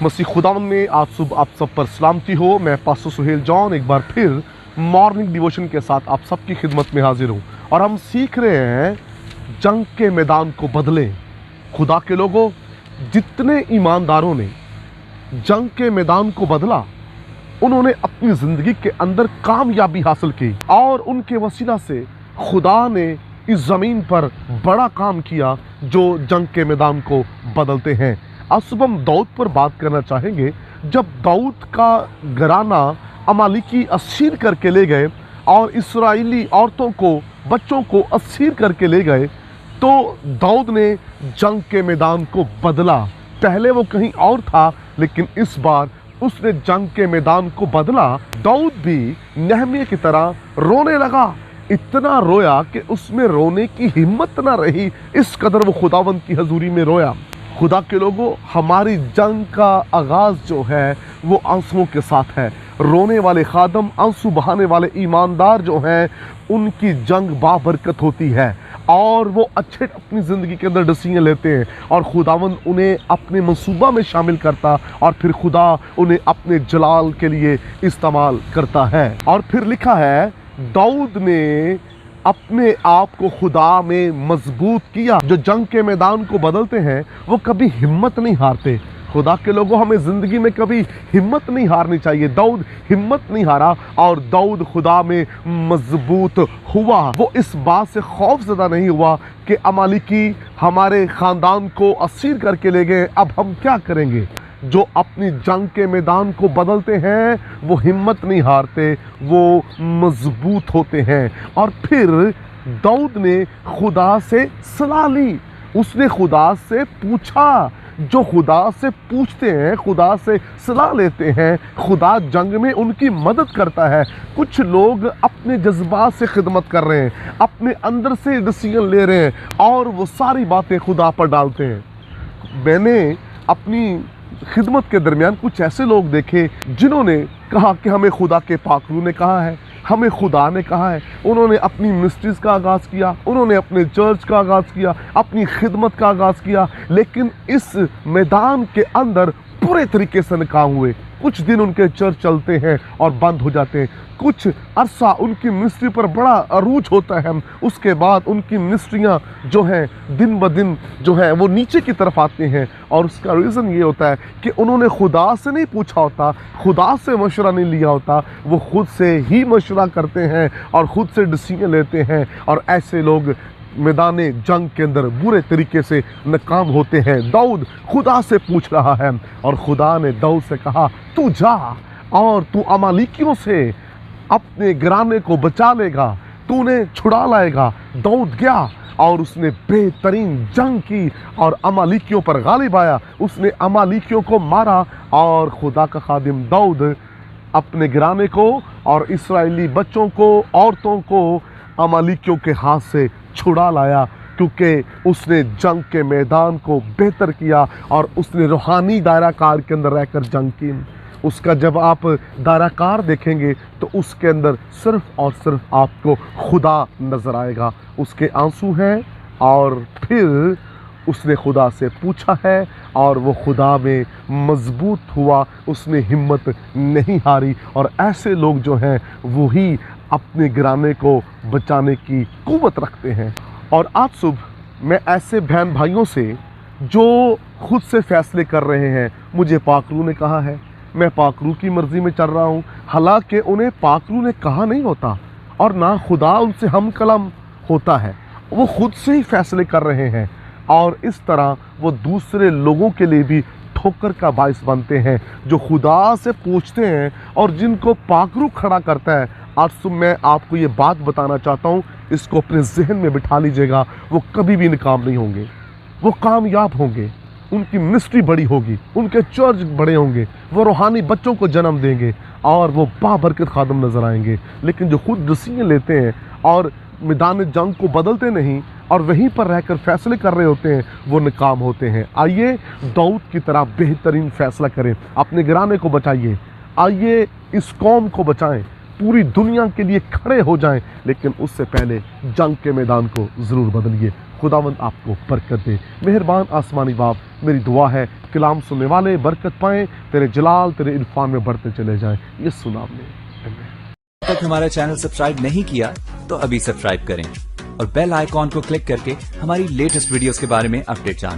मसीह खुदावंद में आज सुबह आप सब पर सलामती हो। मैं पास्टर सुहेल जॉन एक बार फिर मॉर्निंग डिवोशन के साथ आप सबकी खिदमत में हाजिर हूँ और हम सीख रहे हैं जंग के मैदान को बदलें। खुदा के लोगों, जितने ईमानदारों ने जंग के मैदान को बदला, उन्होंने अपनी ज़िंदगी के अंदर कामयाबी हासिल की और उनके वसीला से खुदा ने इस ज़मीन पर बड़ा काम किया जो जंग के मैदान को बदलते हैं। आज सुबह हम दाऊद पर बात करना चाहेंगे। जब दाऊद का घराना अमालिकी असीर करके ले गए और इस्राएली औरतों को, बच्चों को असीर करके ले गए, तो दाऊद ने जंग के मैदान को बदला। पहले वो कहीं और था, लेकिन इस बार उसने जंग के मैदान को बदला। दाऊद भी नहमिया की तरह रोने लगा। इतना रोया कि उसमें रोने की हिम्मत ना रही, इस कदर वो खुदावंद की हजूरी में रोया। खुदा के लोगों, हमारी जंग का आगाज़ जो है वो आंसुओं के साथ है। रोने वाले खादम, आंसू बहाने वाले ईमानदार जो हैं, उनकी जंग बाबरकत होती है और वो अच्छे अपनी ज़िंदगी के अंदर डिसीजन लेते हैं और खुदावंद उन्हें अपने मंसूबा में शामिल करता और फिर खुदा उन्हें अपने जलाल के लिए इस्तेमाल करता है। और फिर लिखा है, दाऊद ने अपने आप को खुदा में मजबूत किया। जो जंग के मैदान को बदलते हैं वो कभी हिम्मत नहीं हारते। खुदा के लोगों, हमें ज़िंदगी में कभी हिम्मत नहीं हारनी चाहिए। दाऊद हिम्मत नहीं हारा और दाऊद खुदा में मजबूत हुआ। वो इस बात से खौफज़दा नहीं हुआ कि अमालिकी हमारे ख़ानदान को असीर करके ले गए, अब हम क्या करेंगे। जो अपनी जंग के मैदान को बदलते हैं वो हिम्मत नहीं हारते, वो मजबूत होते हैं। और फिर दाऊद ने खुदा से सलाह ली। उसने खुदा से पूछा। जो खुदा से पूछते हैं, खुदा से सलाह लेते हैं, खुदा जंग में उनकी मदद करता है। कुछ लोग अपने जज्बात से खिदमत कर रहे हैं, अपने अंदर से डिसीजन ले रहे हैं और वो सारी बातें खुदा पर डालते हैं। मैंने अपनी खिदमत के दरमियान कुछ ऐसे लोग देखे जिन्होंने कहा कि हमें खुदा के पाकरू ने कहा है, हमें खुदा ने कहा है। उन्होंने अपनी मिनिस्ट्रीज़ का आगाज़ किया, उन्होंने अपने चर्च का आगाज़ किया, अपनी खिदमत का आगाज़ किया, लेकिन इस मैदान के अंदर पूरे तरीके से नाकाम हुए। कुछ दिन उनके चर्च चलते हैं और बंद हो जाते हैं। कुछ अरसा उनकी मिनिस्ट्री पर बड़ा अरूज होता है, उसके बाद उनकी मिनिस्ट्रियाँ जो हैं दिन ब दिन जो है वो नीचे की तरफ आती हैं। और उसका रीज़न ये होता है कि उन्होंने खुदा से नहीं पूछा होता, खुदा से मशवरा नहीं लिया होता, वो खुद से ही मशवरा करते हैं और ख़ुद से डिसीजन लेते हैं। और ऐसे लोग मैदान जंग के अंदर बुरे तरीके से नाकाम होते हैं। दाऊद खुदा से पूछ रहा है और खुदा ने दाऊद से कहा, तू जा और तू अमालिकियों से अपने घराने को बचा लेगा, तूने छुड़ा लाएगा। दाऊद गया और उसने बेहतरीन जंग की और अमालिकियों पर गालिब आया। उसने अमालिकियों को मारा और खुदा का खादिम दाऊद अपने घराने को और इस्राएली बच्चों को, औरतों को अमालिकियों के हाथ से छुड़ा लाया, क्योंकि उसने जंग के मैदान को बेहतर किया और उसने रूहानी दायरा कार के अंदर रहकर जंग की। उसका जब आप दायरा कार देखेंगे तो उसके अंदर सिर्फ और सिर्फ आपको खुदा नज़र आएगा। उसके आंसू हैं और फिर उसने खुदा से पूछा है और वो खुदा में मजबूत हुआ, उसने हिम्मत नहीं हारी। और ऐसे लोग जो हैं वही अपने घराने को बचाने की कुव्वत रखते हैं। और आज सुबह मैं ऐसे बहन भाइयों से जो खुद से फैसले कर रहे हैं, मुझे पाकरू ने कहा है, मैं पाकरू की मर्ज़ी में चल रहा हूँ, हालांकि उन्हें पाकरू ने कहा नहीं होता और ना खुदा उनसे हम कलम होता है, वो खुद से ही फैसले कर रहे हैं और इस तरह वो दूसरे लोगों के लिए भी ठोकर का बायस बनते हैं। जो खुदा से पूछते हैं और जिनको पाकरू खड़ा करता है, आज सुबह मैं आपको ये बात बताना चाहता हूँ, इसको अपने जहन में बिठा लीजिएगा, वो कभी भी नाकाम नहीं होंगे, वो कामयाब होंगे, उनकी मिनिस्ट्री बड़ी होगी, उनके चर्च बड़े होंगे, वो रूहानी बच्चों को जन्म देंगे और वो बाबरकत खादम नज़र आएंगे। लेकिन जो खुद डिसीजन लेते हैं और मैदान जंग को बदलते नहीं और वहीं पर रहकर फैसले कर रहे होते हैं, वो नाकाम होते हैं। आइए दाऊद की तरह बेहतरीन फैसला करें, अपने घराने को बचाइए, आइए इस कौम को बचाएं, पूरी दुनिया के लिए खड़े हो जाएं, लेकिन उससे पहले जंग के मैदान को ज़रूर बदलिए। खुदावंद आपको बरकत दे। मेहरबान आसमानी बाप, मेरी दुआ है कलाम सुनने वाले बरकत पाएं, तेरे जलाल तेरे इरफान में बढ़ते चले जाएं। यीशु नाम में आमीन। अब तक हमारा चैनल सब्सक्राइब नहीं किया तो अभी सब्सक्राइब करें और बेल आइकॉन को क्लिक करके हमारी लेटेस्ट वीडियोस के बारे में अपडेट जानें।